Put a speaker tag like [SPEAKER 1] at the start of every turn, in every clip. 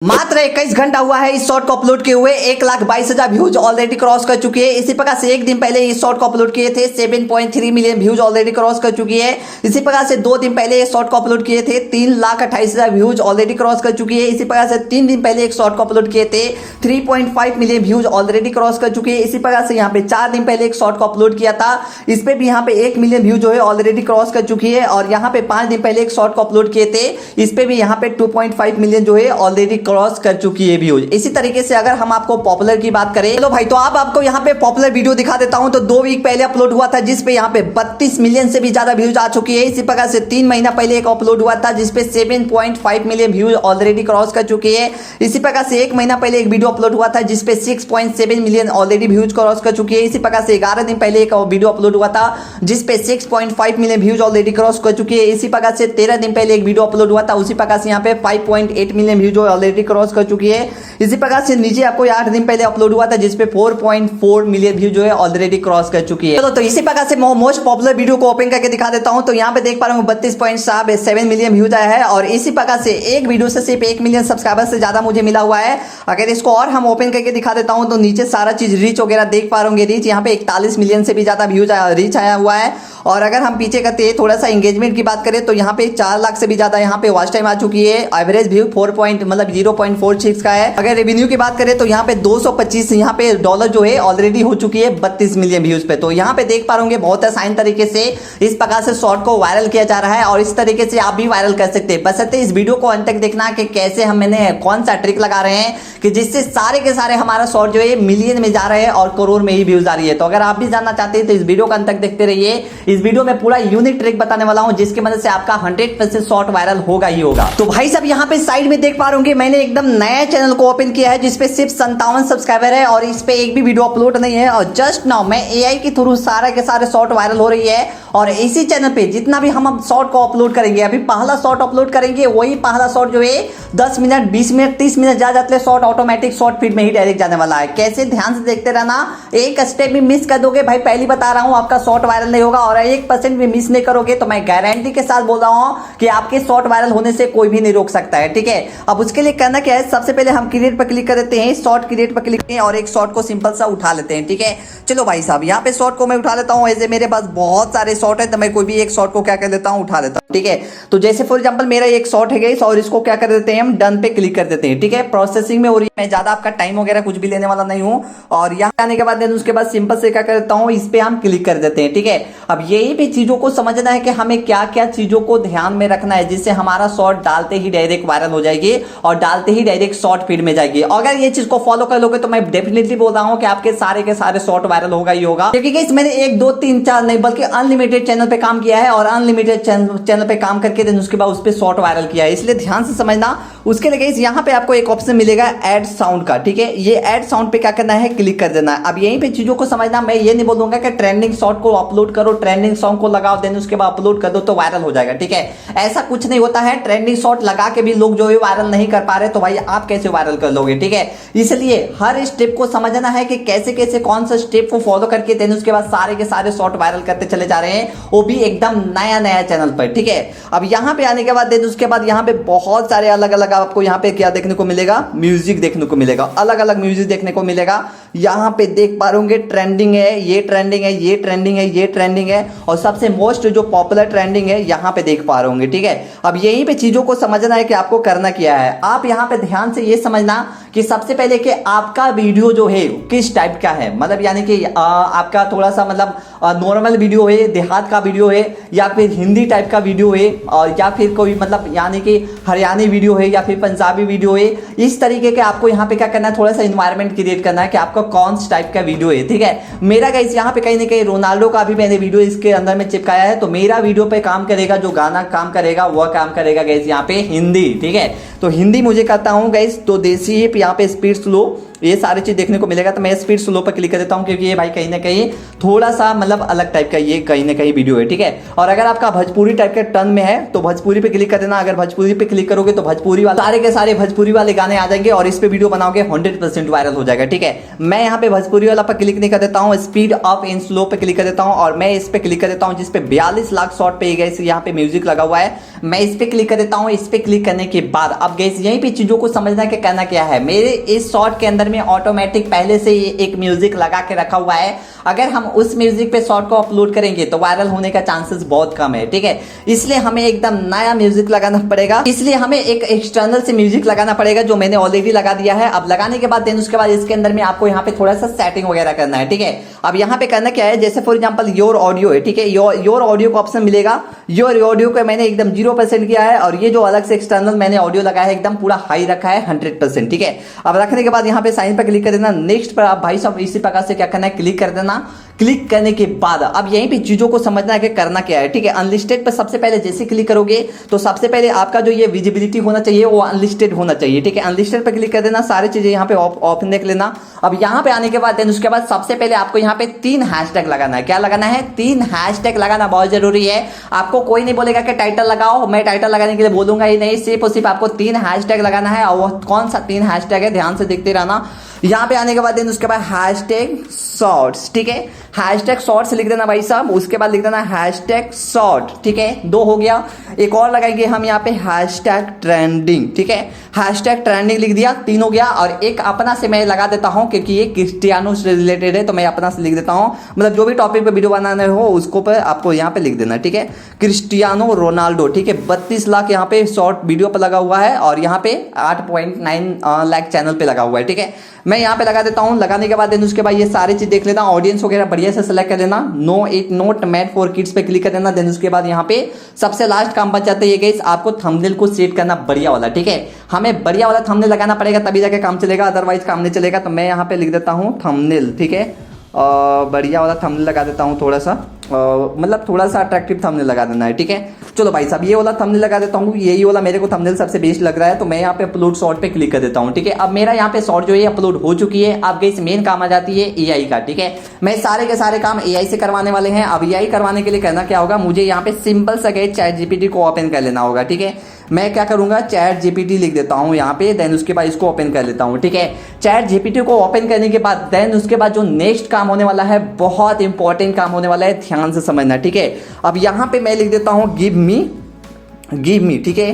[SPEAKER 1] मात्र 21 घंटा हुआ है इस शॉर्ट को अपलोड किए हुए 1,22,000 व्यूज ऑलरेडी क्रॉस कर चुकी है। इसी प्रकार से एक दिन पहले इस शॉर्ट को अपलोड किए थे 7.3 मिलियन व्यूज ऑलरेडी क्रॉस कर चुकी है। इसी प्रकार से 2 दिन पहले इस शॉर्ट को अपलोड किए थे 3,28,000 व्यूज ऑलरेडी क्रॉस कर चुकी है। इसी प्रकार से 3 दिन पहले एक शॉर्ट को अपलोड किए थे 3.5 मिलियन व्यूज ऑलरेडी क्रॉस कर चुकी है। इसी प्रकार से यहाँ पे 4 दिन पहले एक शॉर्ट को अपलोड किया था, इस पे भी यहाँ पे 1 मिलियन व्यूज जो है ऑलरेडी क्रॉस कर चुकी है। और यहाँ पे 5 दिन पहले एक शॉर्ट को अपलोड किए थे, इस पे भी यहाँ पे 2.5 मिलियन जो है ऑलरेडी क्रॉस कर चुकी है व्यूज। इसी तरीके से अगर हम आपको पॉपुलर की बात करें, चलो भाई, तो अब आपको यहाँ पे पॉपुलर वीडियो दिखा देता हूं। तो 2 वीक पहले अपलोड हुआ था जिसपे यहाँ पे 32 मिलियन से भी ज्यादा व्यूज आ चुकी है। इसी प्रकार से 3 महीना पहले एक अपलोड हुआ था जिसपे 7.5 मिलियन व्यूज ऑलरेडी क्रॉस कर चुकी है। इसी प्रकार से 1 महीना पहले एक वीडियो अपलोड हुआ था जिसपे 6.7 मिलियन ऑलरेडी व्यूज क्रॉस कर चुकी है। इसी प्रकार से 11 दिन पहले एक वीडियो अपलोड हुआ था जिसपे 6.5 मिलियन व्यूज ऑलरेडी क्रॉस कर चुकी है। इसी प्रकार से 13 दिन पहले एक वीडियो अपलोड हुआ था, उसी प्रकार से यहाँ पे 5.8 मिलियन व्यूज ऑलरेडी क्रॉस कर चुकी है। इसी प्रकार से नीचे आपको 8 दिन पहले अपलोड हुआ था जिसपे 4.4 मिलियन व्यू जो है ऑलरेडी क्रॉस कर चुकी है। चलो, तो इसी प्रकार से मोस्ट पॉपुलर वीडियो को ओपन करके दिखा देता हूं। तो यहाँ पे देख पा रहा हूँ 32.7 मिलियन व्यूज आया है और इसी प्रकार से एक वीडियो से सिर्फ 1 मिलियन सब्सक्राइबर से ज्यादा मुझे मिला हुआ है। अगर इसको और हम ओपन करके दिखा देता हूं तो नीचे सारा चीज रीच वगैरह देख पा रहे रीच यहाँ पे 41 मिलियन से भी ज्यादा व्यूज रीच आया हुआ है। और अगर हम पीछे करते हैं थोड़ा सा एंगेजमेंट की बात करें तो यहाँ पे 4 लाख से भी ज्यादा यहाँ पे वॉच टाइम आ चुकी है। एवरेज व्यू 0.46 का है। अगर रेवेन्यू की बात करें तो यहाँ पे 225 यहाँ पे डॉलर जो है ऑलरेडी हो चुकी है 32 मिलियन व्यूज पे। तो यहाँ पे देख पा रहे बहुत आसान तरीके से इस प्रकार से शॉर्ट को वायरल किया जा रहा है और इस तरीके से आप भी वायरल कर सकते हैं। बशर्ते इस वीडियो को अंत तक देखना कि कैसे मैंने कौन सा ट्रिक लगा रहे हैं कि जिससे सारे के सारे हमारा शॉर्ट जो है मिलियन में जा रहे हैं और करोड़ में ही व्यूज आ रही है। तो अगर आप भी जानना चाहते हैं तो इस वीडियो को अंत तक देखते रहिए। इस वीडियो में पूरा यूनिक ट्रिक बताने वाला हूं जिसकी मदद से आपका 100% शॉर्ट वायरल होगा ही होगा। तो भाई साहब, यहाँ पे साइड में देख पा रहे मैंने एकदम नया चैनल को ओपन किया है जिसपे सिर्फ 57 सब्सक्राइबर है और इस पे एक भी वीडियो अपलोड नहीं है। और जस्ट नाउ मैं एआई के थ्रू सारे के सारे शॉर्ट वायरल हो रही है और इसी चैनल पे जितना भी हम शॉर्ट को अपलोड करेंगे, अभी पहला शॉर्ट अपलोड करेंगे, वही पहला शॉर्ट जो है 10 मिनट 20 मिनट 30 मिनट जा जाते शॉर्ट ऑटोमेटिक शॉर्ट फीड में ही डायरेक्ट जाने वाला है। कैसे, ध्यान से देखते रहना, एक स्टेप भी मिस कर दोगे भाई, पहली बता रहा हूं, आपका शॉर्ट वायरल नहीं होगा। और 1% भी मिस नहीं करोगे तो मैं गारंटी के साथ बोल रहा हूं कि आपके शॉर्ट वायरल होने से कोई भी नहीं रोक सकता है। ठीक है, अब उसके लिए करना क्या है, सबसे पहले हम क्रिएट पर क्लिक कर देते हैं, शॉर्ट क्रिएट पर क्लिक करें और एक शॉर्ट को सिंपल सा उठा लेते हैं। ठीक है, चलो भाई साहब, यहाँ पे शॉर्ट को मैं उठा लेता हूँ। ऐसे मेरे पास बहुत सारे शॉर्ट है तो मैं कोई भी एक शॉर्ट को क्या कर देता हूँ, उठा लेता हूँ। ठीक है, तो जैसे फॉर एग्जांपल मेरा एक शॉर्ट है गाइस और इसको क्या कर देते हैं, हम डन पे क्लिक कर देते हैं। ठीक है, प्रोसेसिंग में हो रही है, मैं ज्यादा आपका टाइम वगैरह कुछ भी लेने वाला नहीं हूँ। और यहाँ आने के बाद उसके बाद सिंपल से क्या कर देता हूँ, इस पे हम क्लिक कर देते हैं। ठीक है, अब यही भी चीजों को समझना है कि हमें क्या क्या चीजों को ध्यान में रखना है जिससे हमारा शॉर्ट डालते ही डायरेक्ट वायरल हो जाएगी और डालते ही डायरेक्ट शॉर्ट फीड में जाएगी। अगर ये चीज को फॉलो कर लोगे तो मैं डेफिनेटली बोल रहा हूँ कि आपके सारे के सारे शॉर्ट वायरल होगा ही होगा। क्योंकि गाइस मैंने 1 2 3 4 नहीं बल्कि अनलिमिटेड चैनल पे काम किया है और अनलिमिटेड चैनल पे काम करके देन उसके बाद उस पे शॉर्ट वायरल किया है, इसलिए ध्यान से समझना। उसके लिए गाइस यहाँ पे आपको एक ऑप्शन मिलेगा ऐड साउंड का। ठीक है, ये ऐड साउंड पे क्या करना है, क्लिक कर देना है। अब यहीं पे चीजों को समझना, मैं ये नहीं बोलूंगा कि ट्रेंडिंग शॉर्ट को अपलोड करो, ट्रेंडिंग सॉन्ग को लगाओ देन उसके बाद अपलोड कर दो तो वायरल हो जाएगा। ठीक है, ऐसा कुछ नहीं होता है। ट्रेंडिंग शॉर्ट लगा के भी लोग जो है वायरल नहीं कर पा रहे तो भाई आप कैसे वायरल कर लोगे। ठीक है, इसलिए हर स्टेप को समझना है कि कैसे कैसे कौन सा स्टेप को फॉलो करके देन उसके बाद सारे के सारे शॉर्ट वायरल करते चले जा रहे हैं, वो भी एकदम नया नया चैनल पर। ठीक है, अब यहाँ पे आने के बाद देन उसके बाद यहाँ पे बहुत सारे अलग अलग आपको यहाँ पे क्या देखने को मिलेगा, म्यूजिक देखने को मिलेगा, अलग अलग म्यूजिक देखने को मिलेगा। यहाँ पे देख पा रहे ट्रेंडिंग है, ये ट्रेंडिंग है, ये ट्रेंडिंग है, ये ट्रेंडिंग है और सबसे मोस्ट जो पॉपुलर ट्रेंडिंग है यहाँ पे देख पा रहे होंगे। ठीक है, अब यहीं पे चीजों को समझना है कि आपको करना क्या है। आप यहाँ पे ध्यान से ये समझना कि सबसे पहले कि आपका वीडियो जो है किस टाइप का है, मतलब यानी कि आपका थोड़ा सा मतलब नॉर्मल वीडियो है, देहात का वीडियो है या फिर हिंदी टाइप का वीडियो है और या फिर कोई मतलब यानी कि हरियाणी वीडियो है या फिर पंजाबी वीडियो है। इस तरीके के आपको यहाँ पे क्या करना है, थोड़ा सा इन्वायरमेंट क्रिएट करना है कि आपका कौन सा टाइप का वीडियो है। ठीक है, मेरा गाइस यहाँ पे कहीं ना कहीं रोनाल्डो का भी मैंने वीडियो इसके अंदर में चिपकाया है, तो मेरा वीडियो पे काम करेगा, जो गाना काम करेगा वह काम करेगा गाइस यहाँ पे हिंदी। ठीक है, तो हिंदी मुझे करता हूँ गाइस, तो देसी यहाँ पे स्पीड स्लो ये सारी चीज देखने को मिलेगा। तो मैं स्पीड स्लो पर क्लिक कर देता हूँ क्योंकि ये भाई कहीं ना कहीं थोड़ा सा मतलब अलग टाइप का ये कहीं ना कहीं वीडियो है, ठीक है। और अगर आपका भोजपुरी टाइप के टर्न में है तो भोजपुरी पे क्लिक कर देना। अगर भोजपुरी पे क्लिक करोगे तो भोजपुरी वाले सारे के सारे भोजपुरी वाले गाने आ जाएंगे और इस पे वीडियो बनाओगे 100% वायरल हो जाएगा, ठीक है। मैं यहाँ पे भोजपुरी वाला पर क्लिक नहीं कर देता हूँ, स्पीड अप इन स्लो पे क्लिक कर देता हूँ और मैं इस पे क्लिक कर देता हूँ जिसपे 42 लाख शॉट पे गए यहाँ पे म्यूजिक लगा हुआ है। मैं इस पे क्लिक कर देता हूँ। इस पे क्लिक करने के बाद अब गैस यहीं पे चीजों को समझना कि करना क्या है। मेरे इस शॉर्ट के अंदर में ऑटोमेटिक पहले से ही एक म्यूजिक लगा के रखा हुआ है। अगर हम उस म्यूजिक पे शॉर्ट को अपलोड करेंगे तो वायरल होने का चांसेस बहुत कम है, ठीक है। इसलिए हमें एकदम नया म्यूजिक लगाना पड़ेगा, इसलिए हमें एक एक्सटर्नल से म्यूजिक लगाना पड़ेगा जो मैंने ऑलरेडी लगा दिया है। अब लगाने के बाद देन उसके बाद इसके अंदर में आपको यहाँ पे थोड़ा सा सेटिंग वगैरह करना है, ठीक है। अब यहाँ पे करना क्या है, जैसे फॉर एग्जांपल योर ऑडियो है, ठीक है। योर ऑडियो का ऑप्शन मिलेगा। योर ऑडियो को मैंने एकदम 0% किया है और ये जो अलग से एक्सटर्नल मैंने ऑडियो लगाया है एकदम पूरा हाई रखा है 100%, ठीक है। अब रखने के बाद यहाँ पे साइन पर क्लिक कर देना। नेक्स्ट पर आप भाई साहब इसी प्रकार से क्या करना है, क्लिक कर देना। क्लिक करने के बाद अब यहीं पे चीजों को समझना है कि करना क्या है, ठीक है। अनलिस्टेड पर सबसे पहले जैसे क्लिक करोगे तो सबसे पहले आपका जो ये विजिबिलिटी होना चाहिए वो अनलिस्टेड होना चाहिए, ठीक है। अनलिस्टेड पर क्लिक कर देना, सारी चीजें यहाँ पे ऑप्शन देख लेना। अब यहाँ पे आने के बाद देन उसके बाद सबसे पहले आपको यहाँ पे 3 हैशटैग लगाना है। क्या लगाना है, 3 हैशटैग लगाना बहुत जरूरी है। आपको कोई नहीं बोलेगा कि टाइटल लगाओ, मैं टाइटल लगाने के लिए बोलूंगा ही नहीं, सिर्फ और सिर्फ आपको 3 हैशटैग लगाना है। और वो कौन सा 3 हैशटैग है ध्यान से देखते रहना। यहाँ पे आने के बाद देन उसके बाद हैशटैग शॉर्ट्स, ठीक है। हैशटैग शॉर्ट्स लिख देना भाई साहब, उसके बाद लिख देना हैशटैग शॉर्ट, ठीक है। 2 हो गया। एक और लगाएंगे हम यहाँ पे हैशटैग ट्रेंडिंग, ठीक है। हैशटैग ट्रेंडिंग लिख दिया, 3 हो गया। और एक अपना से मैं लगा देता हूँ क्योंकि ये क्रिस्टियानो से रिलेटेड है तो मैं अपना से लिख देता हूँ। मतलब जो भी टॉपिक पे वीडियो बनाने हो उसको पर आपको यहाँ पे लिख देना, ठीक है। क्रिस्टियानो रोनाल्डो, ठीक है। 32 लाख यहाँ पे शॉर्ट वीडियो पर लगा हुआ है और यहाँ पे 8.9 लाख चैनल पे लगा हुआ है, ठीक है। मैं यहाँ पे लगा देता हूँ। लगाने के बाद उसके बाद ये सारी चीज देख लेना, ऑडियंस वगैरह बढ़िया से सेलेक्ट कर देना। No it not made for kids पे क्लिक कर देना। देन उसके बाद यहाँ पे सबसे लास्ट काम बच जाता है ये गाइस, आपको थंबनेल को सेट करना बढ़िया वाला, ठीक है। हमें बढ़िया वाला थंबनेल लगाना पड़ेगा तभी जाके काम चलेगा, अदरवाइज काम नहीं चलेगा। तो मैं यहाँ पे लिख देता हूँ थंबनेल, ठीक है। बढ़िया वाला थंबनेल लगा देता हूँ, थोड़ा सा मतलब थोड़ा सा अट्रैक्टिव थंबनेल लगा देना है, ठीक है। चलो भाई साहब ये वाला थंबनेल लगा देता हूँ, यही वाला मेरे को थंबनेल सबसे बेस्ट लग रहा है तो मैं यहाँ पे अपलोड शॉर्ट पे क्लिक कर देता हूँ, ठीक है। अब मेरा यहाँ पे शॉर्ट जो है अपलोड हो चुकी है। अब गाइस मेन काम आ जाती है एआई का, ठीक है। मैं सारे के सारे काम एआई से करवाने वाले हैं। अब एआई करवाने के लिए करना क्या होगा, मुझे यहाँ पे सिंपल सा चैट जीपीटी को ओपन कर लेना होगा, ठीक है। मैं क्या करूंगा, चैट जीपीटी लिख देता हूं यहाँ पे, देन उसके बाद इसको ओपन कर लेता हूं, ठीक है। चैट जीपीटी को ओपन करने के बाद देन उसके बाद जो नेक्स्ट काम होने वाला है बहुत इंपॉर्टेंट काम होने वाला है, ध्यान से समझना, ठीक है। अब यहाँ पे मैं लिख देता हूँ गिव मी, ठीक है।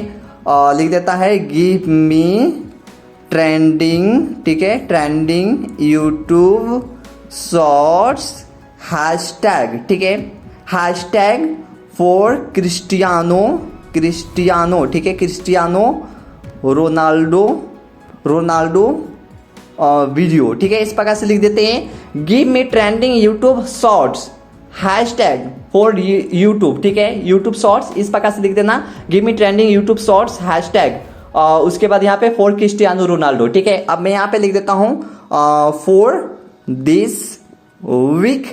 [SPEAKER 1] लिख देता है गिव मी ट्रेंडिंग, ठीक है। ट्रेंडिंग यूट्यूब शॉर्ट्स हैशटैग, ठीक है। हैशटैग फॉर क्रिस्टियानो, ठीक है। क्रिस्टियानो रोनाल्डो वीडियो, ठीक है। इस प्रकार से लिख देते हैं give me trending YouTube shorts hashtag for YouTube, ठीक है। यूट्यूब शॉर्ट्स इस प्रकार से लिख देना, give me trending YouTube shorts hashtag उसके बाद यहाँ पे फॉर क्रिस्टियानो रोनाल्डो, ठीक है। अब मैं यहाँ पे लिख देता हूँ फॉर दिस वीक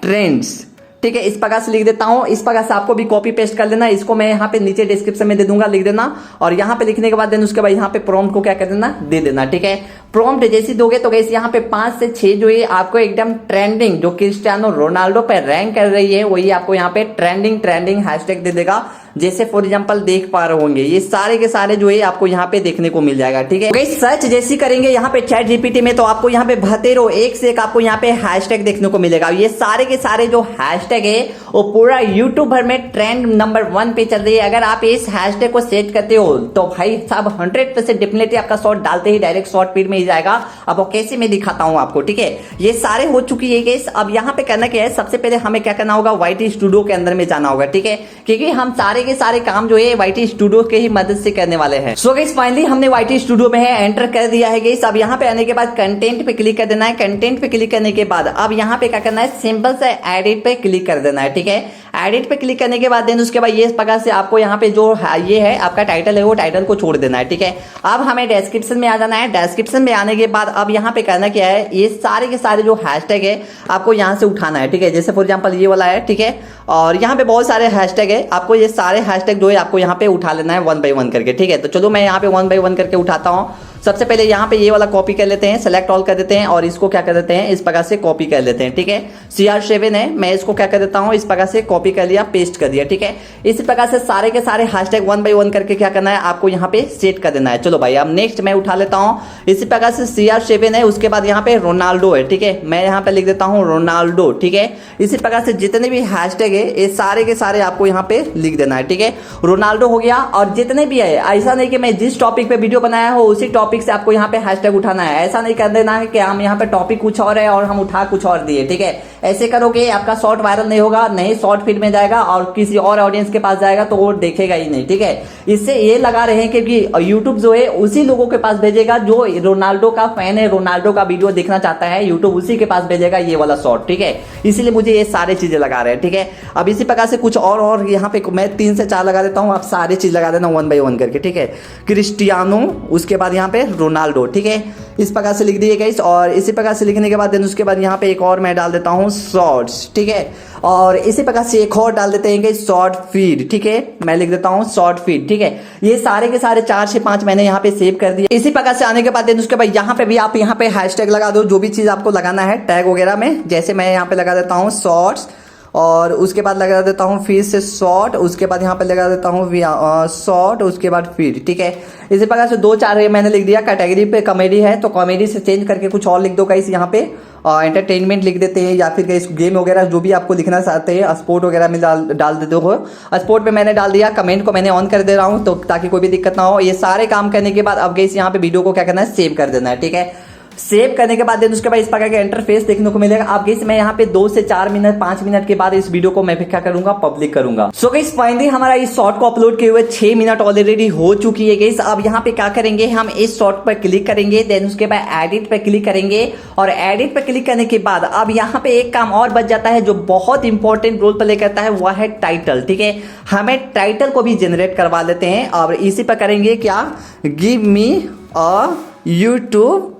[SPEAKER 1] ट्रेंड्स, ठीक है। इस प्रकार से लिख देता हूं। इस प्रकार से आपको भी कॉपी पेस्ट कर लेना। इसको मैं यहाँ पे नीचे डिस्क्रिप्शन में दे दूंगा, लिख देना। और यहाँ पे लिखने के बाद देन उसके बाद यहाँ पे प्रॉम्प्ट को क्या कर देना, दे देना, ठीक है। प्रॉम्प्ट जैसे दोगे तो गाइस यहाँ पे 5 से 6 जो है आपको एकदम ट्रेंडिंग जो क्रिस्टियानो रोनाल्डो पे रैंक कर रही है वही आपको यहाँ पे ट्रेंडिंग हैशटैग दे देगा। जैसे फॉर एग्जांपल देख पा रहे होंगे ये सारे के सारे जो है आपको यहाँ पे देखने को मिल जाएगा, ठीक है। गाइस सर्च जैसी करेंगे यहाँ पे चैट जीपीटी में तो आपको यहाँ पे बतेरो एक से एक आपको यहाँ पे हैशटैग देखने को मिलेगा। ये सारे के सारे जो हैशटैग है वो पूरा यूट्यूब भर में ट्रेंड नंबर 1 पे चल रही है। अगर आप इस हैशटैग को सेट करते हो तो भाई साहब 100% डेफिनेटली आपका शॉर्ट डालते ही डायरेक्ट शॉर्ट फीड में ही जाएगा। अब वो कैसे मैं दिखाता हूँ आपको, ठीक है। ये सारे हो चुकी है गाइस। अब यहाँ पे करना क्या है, सबसे पहले हमें क्या करना होगा, वाईटी स्टूडियो के अंदर में जाना होगा, ठीक है। क्योंकि हम सारे के सारे काम जो है वाईटी स्टूडियो के ही मदद से करने वाले हैं। सो गाइस फाइनली हमने वाईटी स्टूडियो में है एंटर कर दिया है गाइस। अब यहाँ पे आने के बाद कंटेंट पे क्लिक कर देना है। कंटेंट पे क्लिक करने के बाद अब यहाँ पे क्या करना है, सिंपल से एडिट पे क्लिक कर देना है, ठीक है। एडिट पे क्लिक करने के बाद देन उसके बाद ये इस प्रकार से आपको यहाँ पे जो ये है आपका टाइटल है वो टाइटल को छोड़ देना है, ठीक है। अब हमें डिस्क्रिप्शन में आ जाना है। डिस्क्रिप्शन में आने के बाद अब यहाँ पे करना क्या है, ये सारे के सारे जो हैशटैग है आपको यहाँ से उठाना है, ठीक है। जैसे फॉर एग्जांपल ये वाला है, ठीक है। और यहाँ पे बहुत सारे हैशटैग है, आपको ये सारे हैशटैग जो है आपको यहाँ पे उठा लेना है 1 by 1 करके, ठीक है। तो चलो मैं यहाँ पे 1 by 1 करके उठाता हूँ। सबसे पहले यहाँ पे ये वाला कॉपी कर लेते हैं, सेलेक्ट ऑल कर देते हैं और इसको क्या कर देते हैं, इस प्रकार से कॉपी कर लेते हैं। ठीक है, CR7 है, मैं इसको क्या कर देता हूँ, इस प्रकार से कॉपी कर लिया, पेस्ट कर दिया। ठीक है, इसी प्रकार से सारे के सारे हैशटैग 1 बाय 1 करके क्या करना है, आपको यहाँ पे सेट कर देना है। चलो भाई, अब नेक्स्ट मैं उठा लेता हूँ। इसी प्रकार से CR7 है, उसके बाद यहाँ पे रोनाल्डो है। ठीक है, मैं यहाँ पे लिख देता हूँ रोनाल्डो। ठीक है, इसी प्रकार से जितने भी हैशटैग है ये सारे के सारे आपको यहाँ पे लिख देना है। ठीक है, रोनाल्डो हो गया। और जितने भी है, ऐसा नहीं कि मैं जिस टॉपिक पे वीडियो बनाया हो उसी टॉपिक से आपको यहाँ पे हैशटैग उठाना है। ऐसा नहीं कर देना है कि हम यहाँ पे टॉपिक कुछ और है और हम उठा कुछ और दिए। ठीक है, ऐसे करोगे आपका शॉर्ट वायरल नहीं होगा, नहीं शॉर्ट फीड में जाएगा और किसी और ऑडियंस के पास जाएगा तो वो देखेगा ही नहीं। ठीक है, इससे ये लगा रहे हैं क्योंकि यूट्यूब जो है उसी लोगों के पास भेजेगा जो रोनाल्डो का फैन है, रोनाल्डो का वीडियो देखना चाहता है, यूट्यूब उसी के पास भेजेगा ये वाला शॉर्ट। ठीक है, इसीलिए मुझे ये सारे चीजें लगा रहे हैं। ठीक है, अब इसी प्रकार से कुछ और यहाँ पे मैं 3 से 4 लगा देता हूँ, आप सारी चीज लगा देना 1 बाय 1 करके। ठीक है, क्रिस्टियानो, उसके बाद यहाँ पे रोनाल्डो। ठीक है, इस प्रकार से लिख दिए गाइस। और इसी प्रकार से लिखने के बाद देन उसके बाद यहाँ पे एक और मैं डाल देता हूँ शॉर्ट्स। ठीक है, और इसी प्रकार से एक और डाल देते हैं गाइस शॉर्ट फीड। ठीक है, मैं लिख देता हूँ शॉर्ट फीड। ठीक है, ये सारे के सारे 4 से 5 मैंने यहाँ पे सेव कर दिए। इसी प्रकार से आने के बाद देन उसके बाद यहाँ पे भी आप यहाँ पे हैशटैग लगा दो, जो भी चीज आपको लगाना है टैग वगैरह में। जैसे मैं यहाँ पे लगा देता हूँ शॉर्ट्स और उसके बाद लगा देता हूँ फिर से शॉर्ट, उसके बाद यहाँ पे लगा देता हूँ शॉर्ट, उसके बाद फीड। ठीक है, इसी प्रकार से 2-4 मैंने लिख दिया। कैटेगरी पे कॉमेडी है तो कॉमेडी से चेंज करके कुछ और लिख दो गाइस। यहाँ पे एंटरटेनमेंट लिख देते हैं या फिर गाइस गेम वगैरह जो भी आपको लिखना चाहते हैं, स्पोर्ट वगैरह में डाल देते हो। स्पोर्ट पे मैंने डाल दिया, कमेंट को मैंने ऑन कर दे रहा हूँ तो ताकि कोई भी दिक्कत ना हो। ये सारे काम करने के बाद अब गाइस यहाँ पे वीडियो को क्या करना है, सेव कर देना है। ठीक है, सेव करने के बाद देन उसके बाद इस प्रकार का इंटरफेस देखने को मिलेगा। आप गाइस मैं यहाँ पे 2 से 4 मिनट 5 मिनट के बाद इस वीडियो को मैं क्या करूंगा, पब्लिक करूंगा। सो गाइस फाइनली हमारा इस शॉर्ट को अपलोड किए हुए 6 मिनट ऑलरेडी हो चुकी है गाइस। अब यहाँ पे क्या करेंगे, हम इस शॉर्ट पर क्लिक करेंगे, देन उसके बाद एडिट पे क्लिक करेंगे और एडिट पे क्लिक करने के बाद अब यहाँ पे एक काम और बच जाता है जो बहुत इंपॉर्टेंट रोल प्ले करता है, वह है टाइटल। ठीक है, हमें टाइटल को भी जनरेट करवा लेते हैं और इसी पर करेंगे क्या, give me a YouTube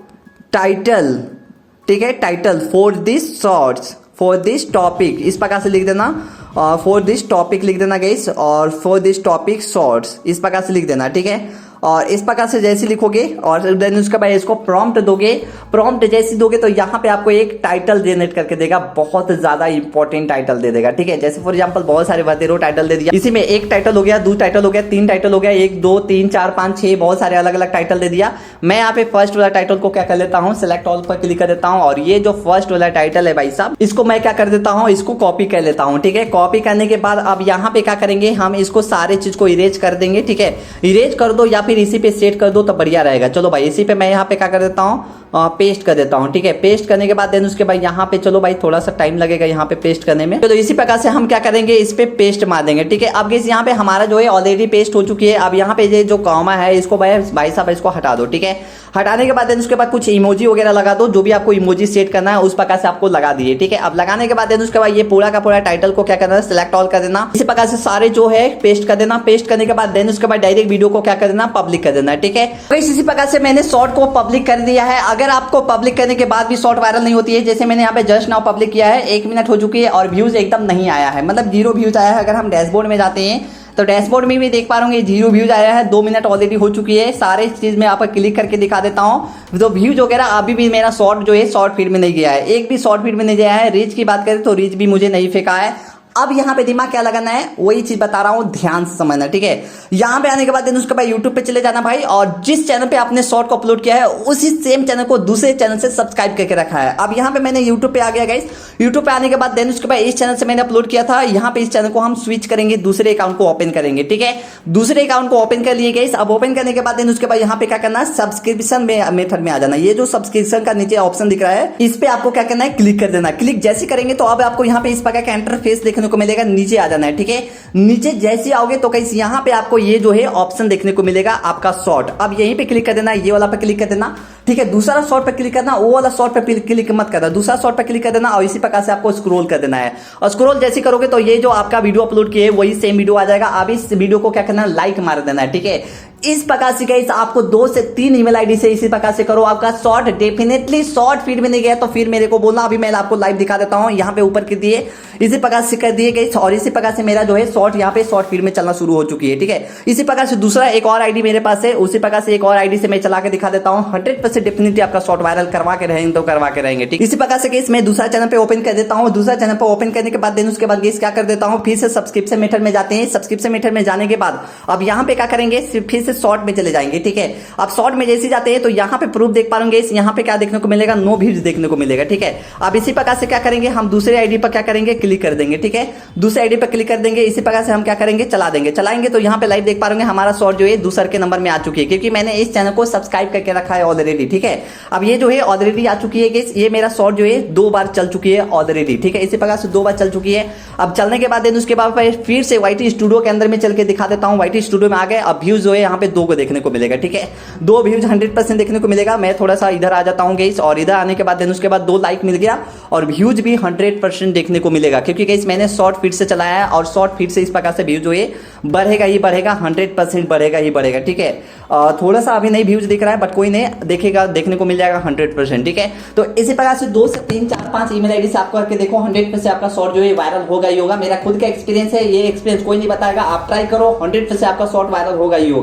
[SPEAKER 1] title. ठीक है, title for this shorts, for this topic, इस प्रकार से लिख देना। फॉर दिस टॉपिक लिख देना गाइस और फॉर दिस टॉपिक शॉर्ट्स, इस प्रकार से लिख देना। ठीक है, और इस प्रकार से जैसे लिखोगे और देन उसके बाद इसको प्रॉम्प्ट दोगे, प्रॉम्प्ट जैसे दोगे तो यहाँ पे आपको एक टाइटल जनरेट करके देगा, बहुत ज्यादा इंपॉर्टेंट टाइटल दे देगा। ठीक है, जैसे फॉर एग्जांपल बहुत सारे बतेरो टाइटल दे दिया, इसी में 1 टाइटल हो गया, 2 टाइटल हो गया, 3 टाइटल हो गया, 1 2 3 4 5 6 बहुत सारे अलग अलग टाइटल दे दिया। मैं यहाँ पे फर्स्ट वाला टाइटल को क्या कर लेता हूँ, सिलेक्ट ऑल पर क्लिक कर देता हूँ और ये जो फर्स्ट वाला टाइटल है भाई साहब, इसको मैं क्या कर देता हूँ, इसको कॉपी कर लेता हूँ। ठीक है, कॉपी करने के बाद अब यहाँ पे क्या करेंगे, हम इसको सारे चीज को इरेज कर देंगे। ठीक है, इरेज कर दो या फिर इसी पे सेट कर दो तो बढ़िया रहेगा। चलो भाई, इसी पे मैं यहाँ पे क्या कर देता हूँ, पेस्ट कर देता हूँ। ठीक है, पेस्ट करने के बाद देन उसके बाद यहाँ पे चलो भाई थोड़ा सा टाइम लगेगा यहाँ पे पेस्ट करने में, तो इसी प्रकार से हम क्या करेंगे, इस पे पेस्ट मार देंगे। ठीक है, अब यहाँ पे हमारा जो है ऑलरेडी पेस्ट हो चुकी है। अब यहाँ पे ये जो कॉमा है इसको भाई साहब इसको हटा दो। ठीक है, हटाने के बाद देन उसके बाद कुछ इमोजी वगैरह लगा दो, जो भी आपको इमोजी सेट करना है उस प्रकार से आपको लगा दिए। ठीक है, अब लगाने के बाद देन उसके बाद ये पूरा का पूरा टाइटल को क्या करना है, सिलेक्ट ऑल कर देना, इसी प्रकार से सारे जो है पेस्ट कर देना। पेस्ट करने के बाद देन उसके बाद डायरेक्ट वीडियो को क्या कर देना, पब्लिक कर देना। ठीक है, इसी प्रकार से मैंने शॉर्ट को पब्लिक कर दिया है। अगर आपको पब्लिक करने के बाद भी शॉर्ट वायरल नहीं होती है, जैसे मैंने यहाँ पे जस्ट नाउ पब्लिक किया है, 1 मिनट हो चुकी है और व्यूज एकदम नहीं आया है, मतलब 0 व्यूज आया है। अगर हम डैशबोर्ड में जाते हैं तो डैशबोर्ड में भी देख पा रहे होंगे 0 व्यूज आया है, 2 मिनट ऑलरेडी हो चुकी है। सारे चीज में आपको क्लिक करके दिखा देता हूँ, तो व्यूज वगैरह अभी भी मेरा शॉर्ट जो है शॉर्ट फीड में नहीं गया है, एक भी शॉर्ट फीड में नहीं गया है। रीच की बात करें तो रीच भी मुझे नहीं फेंका है। अब यहाँ पे दिमाग क्या लगाना है, वही चीज बता रहा हूँ, ध्यान से समझना। ठीक है, यहाँ पे आने के बाद उसके बाद यूट्यूब पे चले जाना भाई, और जिस चैनल पे आपने शॉर्ट को अपलोड किया है उसी सेम चैनल को दूसरे चैनल से सब्सक्राइब करके रखा है। अब यहाँ पे मैंने यूट्यूब पे आ गया गाइस। यूट्यूब पे आने के बाद देन उसके बाद इस चैनल से मैंने अपलोड किया था, यहाँ पे इस चैनल को हम स्विच करेंगे, दूसरे अकाउंट को ओपन करेंगे। ठीक है, दूसरे अकाउंट को ओपन कर लिए गाइस। अब ओपन करने के बाद देन उसके बाद यहाँ पे क्या करना है, सब्सक्रिप्शन मेथड में आ जाना। ये जो सब्सक्रिप्शन का नीचे ऑप्शन दिख रहा है, इस पे आपको क्या करना है, क्लिक कर देना। क्लिक जैसे करेंगे तो अब आपको यहाँ पे इस प्रकार का इंटरफेस देखने को मिलेगा, नीचे जाना है। ठीक है, नीचे जैसे आओगे तो कहीं यहाँ पे आपको ये जो है ऑप्शन देखने को मिलेगा आपका शॉर्ट। अब यहीं पे क्लिक कर देना, ये वाला पे क्लिक कर देना। ठीक है, दूसरा शॉर्ट पे क्लिक करना, वो वाला शॉर्ट पे क्लिक मत करना, दूसरा शॉर्ट पे क्लिक कर देना और इसी प्रकार से आपको स्क्रॉल कर देना है। और स्क्रॉल जैसे करोगे तो ये जो आपका वीडियो अपलोड किए वही सेम वीडियो आ जाएगा। अब इस वीडियो को क्या करना है, लाइक मार देना है। ठीक है, इस प्रकार से गाइस आपको 2 से 3 ईमेल आईडी से इसी प्रकार से करो, आपका शॉर्ट डेफिनेटली शॉर्ट फीड में नहीं गया तो फिर मेरे को बोलना। अभी मैं आपको लाइव दिखा देता हूं, यहाँ पे ऊपर के दिए इसी प्रकार से कर दिए गाइस, और इसी प्रकार से मेरा जो है शॉर्ट यहाँ पे शॉर्ट फीड में चलना शुरू हो चुकी है। ठीक है, इसी प्रकार से दूसरा एक और आईडी मेरे पास है, उसी प्रकार से एक और आईडी से मैं चला के दिखा देता हूँ। 100% डेफिनेटली आपका शॉर्ट वायरल करवा के रहेंगे तो करवा के रहेंगे। ठीक, इसी प्रकार से गाइस मैं दूसरा चैनल पे ओपन कर देता हूँ। दूसरा चैनल पे ओपन करने के बाद देन उसके बाद गाइस क्या कर देता हूँ, फिर से सब्सक्रिप्शन मेथड में जाते हैं। सब्सक्रिप्शन मेथड में जाने के बाद अब यहाँ पे क्या करेंगे, फिर से शॉर्ट में चले जाएंगे। ठीक है, अब शॉर्ट में जैसे जाते हैं तो यहाँ पे प्रूफ देख पाएंगे, यहाँ पे क्या देखने को मिलेगा, नो व्यूज देखने को मिलेगा। ठीक है, अब इसी प्रकार से क्या करेंगे, हम दूसरे आईडी पर क्या करेंगे, क्लिक कर देंगे। ठीक है, दूसरे आईडी पर क्लिक कर देंगे, इसी प्रकार से हम क्या करेंगे, चला देंगे। चलाएंगे तो यहाँ पे लाइव देख पाएंगे हमारा शॉर्ट जो है दूसरे के नंबर में आ चुकी है, क्योंकि मैंने इस चैनल को सब्सक्राइब करके रखा है ऑलरेडी। ठीक है, अब ये जो है ऑलरेडी आ चुकी है, ये मेरा शॉर्ट जो है 2 बार चल चुकी है ऑलरेडी। ठीक है, इसी प्रकार से 2 बार चल चुकी है। अब चलने के बाद देन उसके बाद फिर से वाईटी स्टूडियो के अंदर में चल के दिखा देता हूँ। वाईटी स्टूडियो में आ गए, अब व्यूज जो है यहाँ पे 2 को देखने को मिलेगा। ठीक है, 2 व्यूज 100% देखने को मिलेगा। मैं थोड़ा सा इधर आ जाता हूँ गाइस, और इधर आने के बाद देन उसके बाद 2 लाइक मिल गया और व्यूज भी 100% देखने को मिलेगा, क्योंकि गाइस मैंने शॉर्ट फीड से चलाया है और शॉर्ट फीड से इस प्रकार से व्यूज जो है बढ़ेगा ही बढ़ेगा, 100% बढ़ेगा ही बढ़ेगा। ठीक है, थोड़ा सा अभी नहीं व्यूज दिख रहा है, बट कोई नहीं देखेगा, देखने को मिल जाएगा 100%। ठीक है, तो इसी प्रकार से 2 से 3 4 5 ईमेल आईडी से आपको करके देखो, 100% आपका शॉर्ट जो है वायरल होगा ही होगा। मेरा खुद का एक्सपीरियंस है, ये एक्सपीरियंस कोई नहीं बताएगा, आप ट्राई करो, 100% आपका शॉर्ट वायरल होगा ही होगा।